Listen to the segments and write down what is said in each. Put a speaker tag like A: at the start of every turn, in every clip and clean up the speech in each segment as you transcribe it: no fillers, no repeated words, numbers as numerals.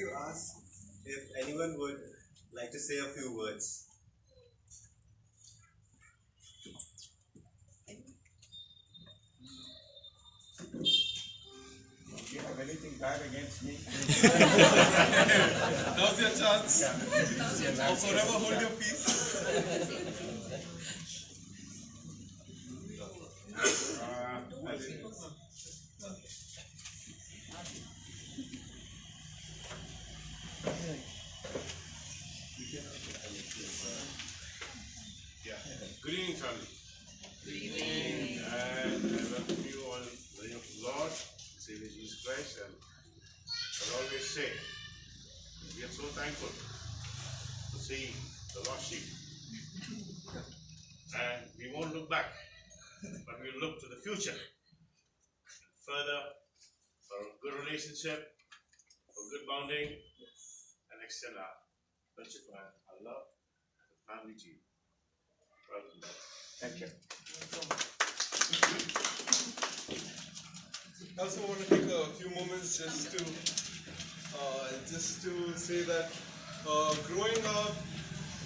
A: to ask if anyone would like to say a few words.
B: If you have anything bad against me,
C: Now's your chance.
B: yeah.
C: Or forever hold your peace.
D: Yeah. Good evening, family.
E: Good evening.
D: And I welcome you all in the name of the Lord, Savior Jesus Christ. And I always say, we are so thankful to see the lost sheep. And we won't look back, but we'll look to the future. Further, for a good relationship, for good bonding, and extend our friendship and our love as a family to you. Welcome back.
B: Thank you.
C: I also want to take a few moments just to say that growing up,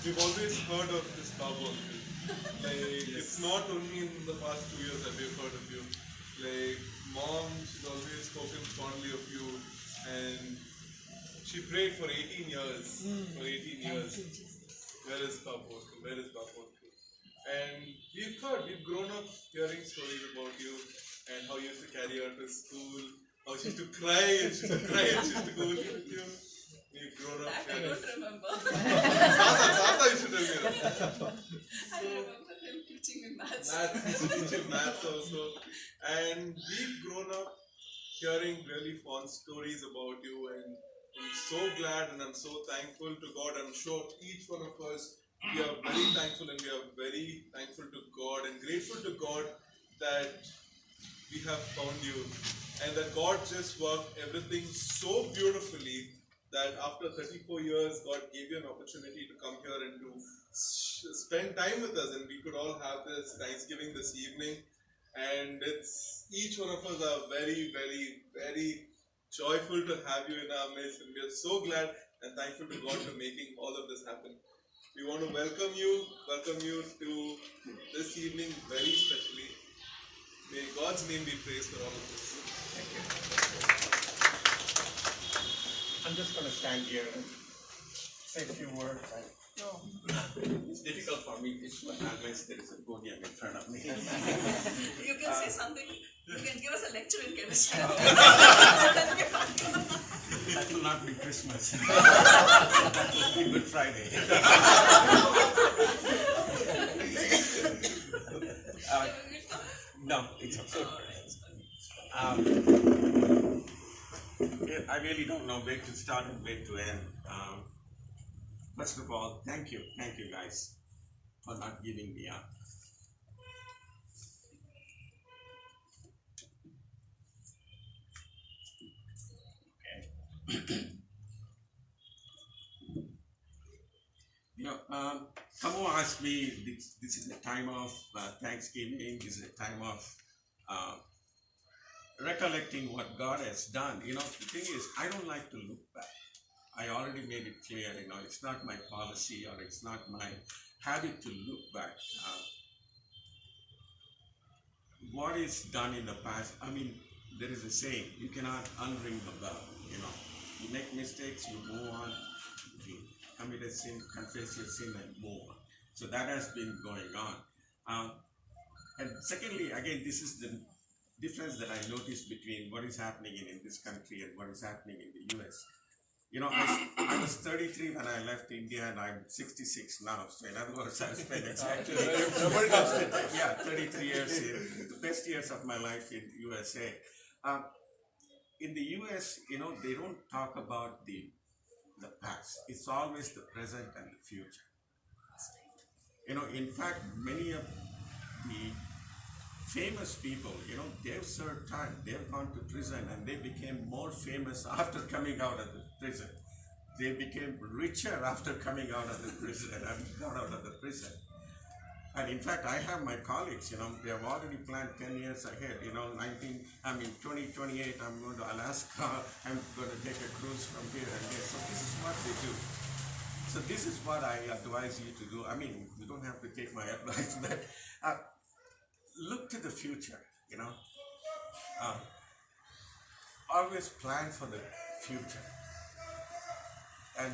C: we've always heard of this Babu uncle. Like, it's not only in the past 2 years that we've heard of you. Like, mom, she's always spoken fondly of you, and she prayed for 18 years. For 18 years. Where is Babu? Where is Babu? And we've grown up hearing stories about you and how you used to carry her to school, how she used to cry and she used to cry and she used to go with you. We've grown up
E: That I
C: hearing.
E: don't remember.
C: Tata used to tell me that.
E: I remember him teaching me maths.
C: Maths, he used to teach you maths also. And we've grown up hearing really fond stories about you, and I'm so glad and I'm so thankful to God. I'm sure each one of us, we are very thankful and we are very thankful to God and grateful to God that we have found you, and that God just worked everything so beautifully that after 34 years, God gave you an opportunity to come here and to spend time with us, and we could all have this Thanksgiving this evening. And it's each one of us are very, very, very joyful to have you in our midst, and we are so glad and thankful to God for making all of this happen. We want to welcome you to this evening very specially. May God's name be praised for all of this.
B: Thank you. I'm just going to stand here and say a few words. It's difficult for me unless there is a podium in front of me.
E: You can say something. You can give us a lecture in chemistry.
B: That will not be Christmas. That will be Good Friday. No, it's okay. I really don't know where to start and where to end. First of all, thank you guys for not giving me up. Okay. Someone asked me, this is a time of Thanksgiving, this is a time of recollecting what God has done. The thing is, I don't like to look back. I already made it clear, it's not my policy or it's not my habit to look back. What is done in the past, there is a saying, you cannot unring the bell, You make mistakes, you move on. You commit a sin, confess your sin and move on. So that has been going on. And secondly, again, this is the difference that I noticed between what is happening in this country and what is happening in the US. I was 33 when I left India, and I'm 66 now. So in other words, I've spent exactly 33 years in the best years of my life in USA. In the US, they don't talk about the past. It's always the present and the future. In fact, many of the famous people, they've served time, they've gone to prison, and they became more famous after coming out of the prison. They became richer after coming out of the prison and got out of the prison. And in fact, I have my colleagues, they have already planned 10 years ahead. 2028, I'm going to Alaska. I'm going to take a cruise from here and there. So they do. So this is what I advise you to do. I mean, you don't have to take my advice, but look to the future, you know. Uh, Always plan for the future. And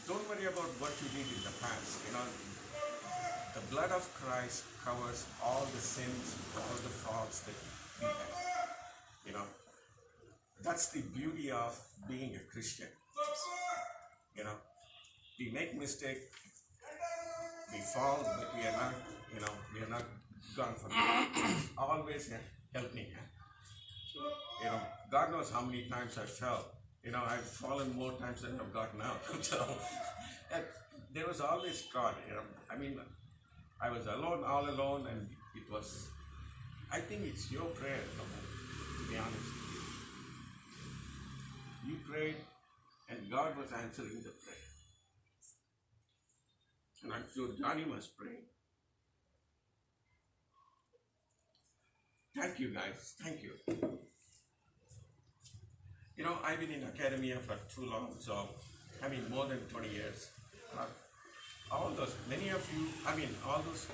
B: don't worry about what you did in the past, you know. The blood of Christ covers all the sins, all the faults that we have, you know. That's the beauty of being a Christian, you know. We make mistakes, we fall, but we are not, you know, we are not gone from it. Always a helping hand. You know, God knows how many times I fell. You know, I've fallen more times than I've gotten out. So, and there was always God, you know. I mean, I was alone, all alone, and it was, I think it's your prayer, to be honest with you. You prayed, and God was answering the prayer. And I'm sure Johnny must pray. Thank you, guys. Thank you. You know, I've been in academia for too long, so I mean, more than 20 years. All those, many of you, I mean, all those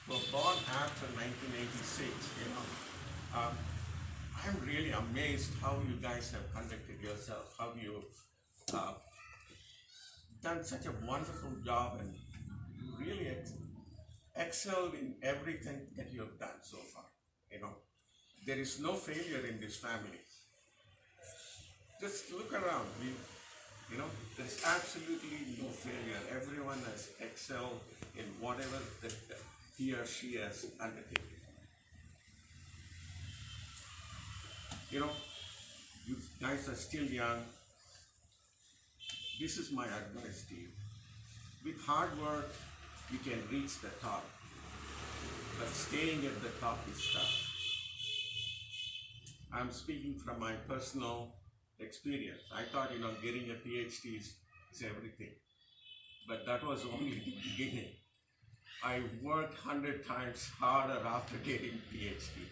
B: who were born after 1986, you know, I'm really amazed how you guys have conducted yourself, how you uh, done such a wonderful job and really excelled in everything that you have done so far. You know, there is no failure in this family. Just look around. You know, there's absolutely no failure. Everyone has excelled in whatever that he or she has undertaken. You know, you guys are still young. This is my advice to you. With hard work, you can reach the top. But staying at the top is tough. I'm speaking from my personal experience. I thought, you know, getting a PhD is everything. But that was only the beginning. I worked 100 times harder after getting PhD.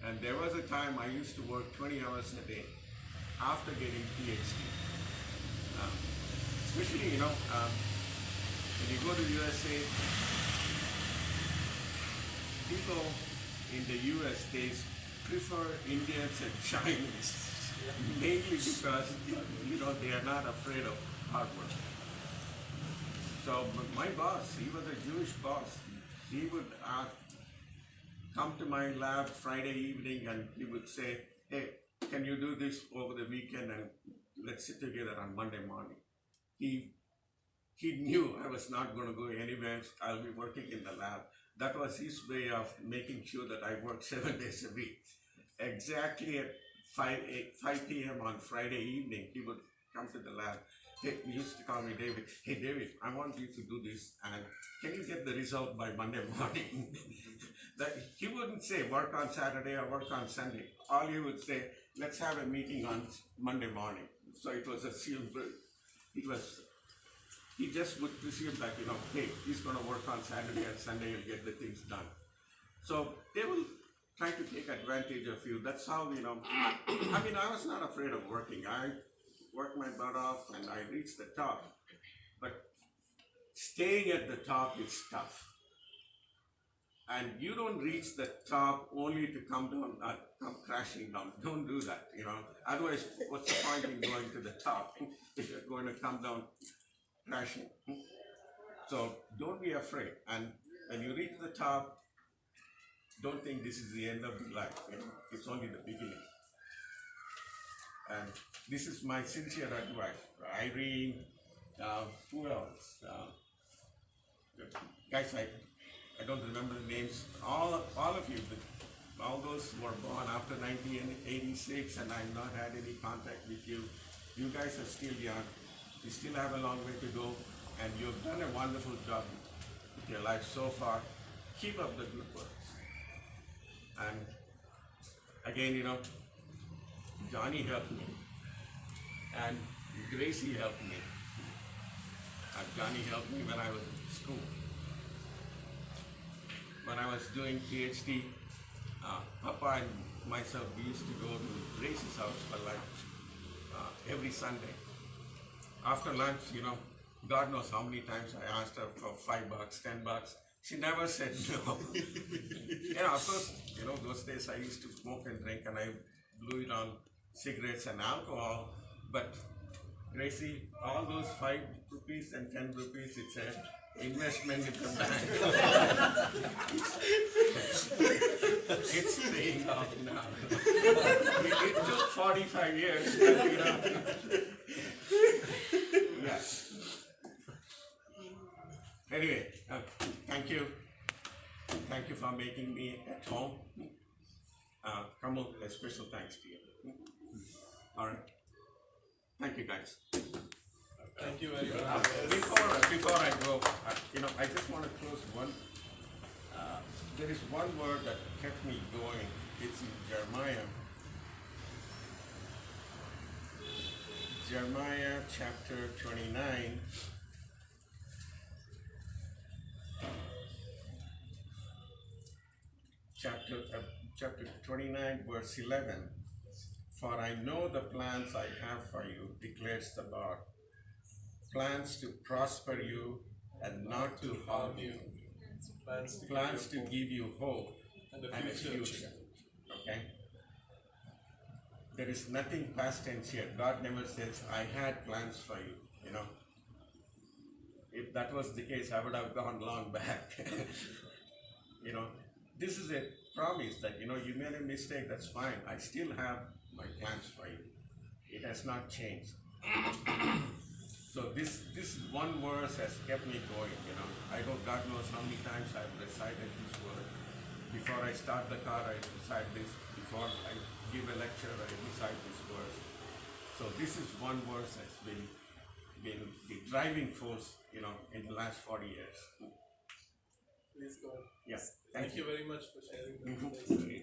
B: And there was a time I used to work 20 hours a day after getting PhD. Especially, you know, when you go to USA, people in the US, they prefer Indians and Chinese. Mainly because, you know, they are not afraid of hard work. So my boss, he was a Jewish boss. He would come to my lab Friday evening and he would say, hey, can you do this over the weekend and let's sit together on Monday morning. He knew I was not going to go anywhere. I'll be working in the lab. That was his way of making sure that I worked 7 days a week. Exactly at 5 p.m. on Friday evening, he would come to the lab. He used to call me David. Hey David, I want you to do this, and can you get the result by Monday morning? That he wouldn't say work on Saturday or work on Sunday. All he would say, let's have a meeting on Monday morning. So it was assumed. He just would presume that, you know, hey, he's going to work on Saturday and Sunday, you'll get the things done. So they will try to take advantage of you. That's how, you know, I mean, I was not afraid of working. I worked my butt off and I reached the top. But staying at the top is tough. And you don't reach the top only to come down, come crashing down. Don't do that, you know. Otherwise, what's the point in going to the top if you're going to come down crashing? So don't be afraid. And when you reach the top, don't think this is the end of your life. You know, it's only the beginning. And this is my sincere advice. Irene, who else? Guys, I don't remember the names. All of you, all those who were born after 1986, and I've not had any contact with you. You guys are still young. You still have a long way to go, and you've done a wonderful job with your life so far. Keep up the good work. And again, you know, Johnny helped me, and Gracie helped me, and Johnny helped me when I was in school. When I was doing PhD, Papa and myself, we used to go to Gracie's house for lunch every Sunday. after lunch, God knows how many times I asked her for $5, $10. She never said no. Of course, those days I used to smoke and drink and I blew it on cigarettes and alcohol. But Gracie, all those 5 rupees and 10 rupees, it's an investment in the bank. It's paying off now. It took 45 years, but yeah. Anyway, thank you. Thank you for making me at home. Kamal, a special thanks to you. All right. Thank you, guys.
C: Thank you very much.
B: Before I go, I just want to close one. There is one word that kept me going. It's in Jeremiah. Jeremiah chapter 29. Chapter 29, verse 11. For I know the plans I have for you, declares the Lord. Plans to prosper you and not to harm you. Plans to give you hope and a future. Okay? There is nothing past tense here. God never says, I had plans for you. If that was the case, I would have gone long back. This is a promise that, you made a mistake, that's fine. I still have my plans for you. It has not changed. So this one verse has kept me going, I know God knows how many times I've recited this word. Before I start the car, I recite this. Before I give a lecture, I recite this verse. So this is one verse that's been the driving force, in the last 40 years.
C: Please God.
B: Yes.
C: Thank you very much for sharing that.